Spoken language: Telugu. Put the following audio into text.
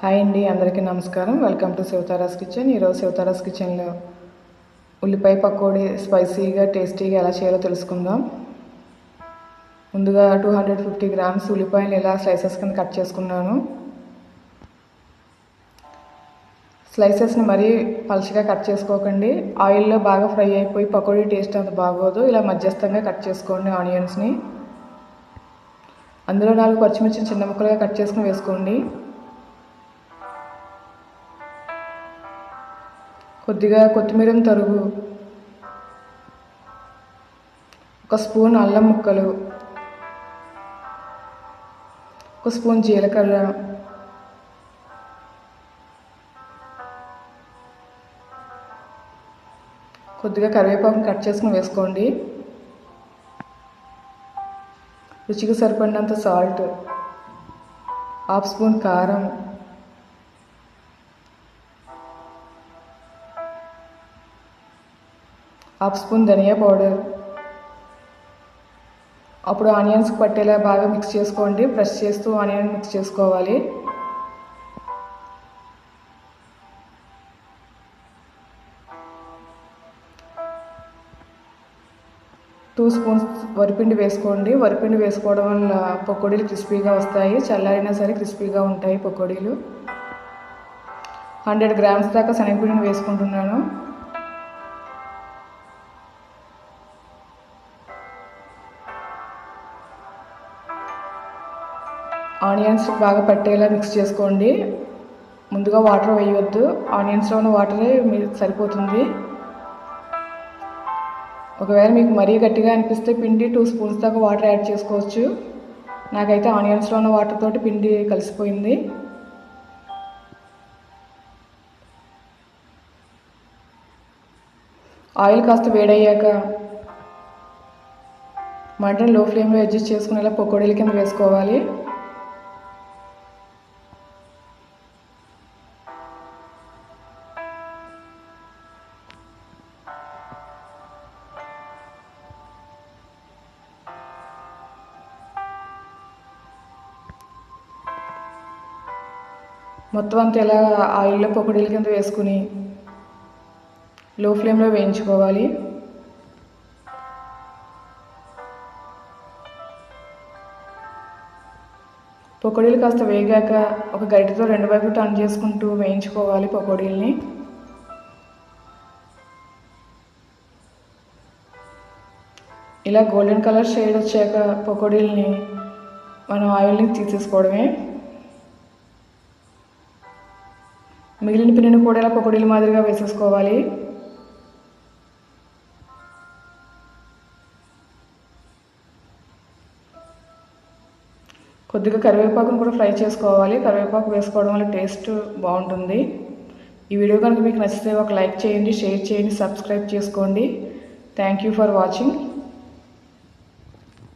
హాయ్ అండి, అందరికీ నమస్కారం. Welcome to Shivatara's kitchen. ఈరోజు శివతారాస్ కిచెన్లో ఉల్లిపాయ పకోడీ స్పైసీగా టేస్టీగా ఎలా చేయాలో తెలుసుకుందాం. ముందుగా 250 గ్రామ్స్ ఉల్లిపాయలు ఇలా స్లైసెస్ కింద కట్ చేసుకున్నాను. స్లైసెస్ని మరీ పలుచగా కట్ చేసుకోకండి. ఆయిల్లో బాగా ఫ్రై అయిపోయి పకోడీ టేస్ట్ అంత బాగోదు. ఇలా మధ్యస్థంగా కట్ చేసుకోండి ఆనియన్స్ని. అందులో 4 పచ్చిమిర్చిని చిన్న ముక్కలుగా కట్ చేసుకుని వేసుకోండి. కొద్దిగా కొత్తిమీర తరుగు, 1 స్పూన్ అల్లం ముక్కలు, 1 స్పూన్ జీలకర్ర, కొద్దిగా కరివేపాకుని కట్ చేసుకుని వేసుకోండి. రుచికి సరిపడినంత సాల్ట్, 1/2 స్పూన్ కారం, 1/2 స్పూన్ ధనియా పౌడర్. అప్పుడు ఆనియన్స్కి పట్టేలా బాగా మిక్స్ చేసుకోండి. ప్రెస్ చేస్తూ ఆనియన్ మిక్స్ చేసుకోవాలి. టూ స్పూన్స్ వరిపిండి వేసుకోండి. వరిపిండి వేసుకోవడం వల్ల పకోడీలు క్రిస్పీగా వస్తాయి. చల్లారినా సరే క్రిస్పీగా ఉంటాయి పకోడీలు. 100 గ్రామ్స్ దాకా శనగపిండిని వేసుకుంటున్నాను. ఆనియన్స్ బాగా పట్టేలా మిక్స్ చేసుకోండి. ముందుగా వాటర్ వేయవద్దు, ఆనియన్స్లో ఉన్న వాటరే మీకు సరిపోతుంది. ఒకవేళ మీకు మరీ గట్టిగా అనిపిస్తే పిండి 2 స్పూన్స్ దాకా వాటర్ యాడ్ చేసుకోవచ్చు. నాకైతే ఆనియన్స్లో ఉన్న వాటర్ తోటి పిండి కలిసిపోయింది. ఆయిల్ కాస్త వేడయ్యాక మంటను లో ఫ్లేమ్లో అడ్జస్ట్ చేసుకునేలా పకోడీల కింద వేసుకోవాలి. మొత్తం అంతా ఇలా ఆయిల్లో పకోడీల కింద వేసుకుని లో ఫ్లేమ్లో వేయించుకోవాలి. పకోడీలు కాస్త వేగాక ఒక గరిటెతో 2 వైపులు టర్న్ చేసుకుంటూ వేయించుకోవాలి పకోడీల్ని. ఇలా గోల్డెన్ కలర్ షేడ్ వచ్చాక పకోడీల్ని మనం ఆయిల్ని తీసేసుకోవడమే. మిగిలిన పిండిని కూడా ఇలా పకోడీల మాదిరిగా వేసేసుకోవాలి. కొద్దిగా కరివేపాకును కూడా ఫ్రై చేసుకోవాలి. కరివేపాకు వేసుకోవడం వల్ల టేస్ట్ బాగుంటుంది. ఈ వీడియో కనుక మీకు నచ్చితే ఒక లైక్ చేయండి, షేర్ చేయండి, సబ్స్క్రైబ్ చేసుకోండి. Thank you for watching.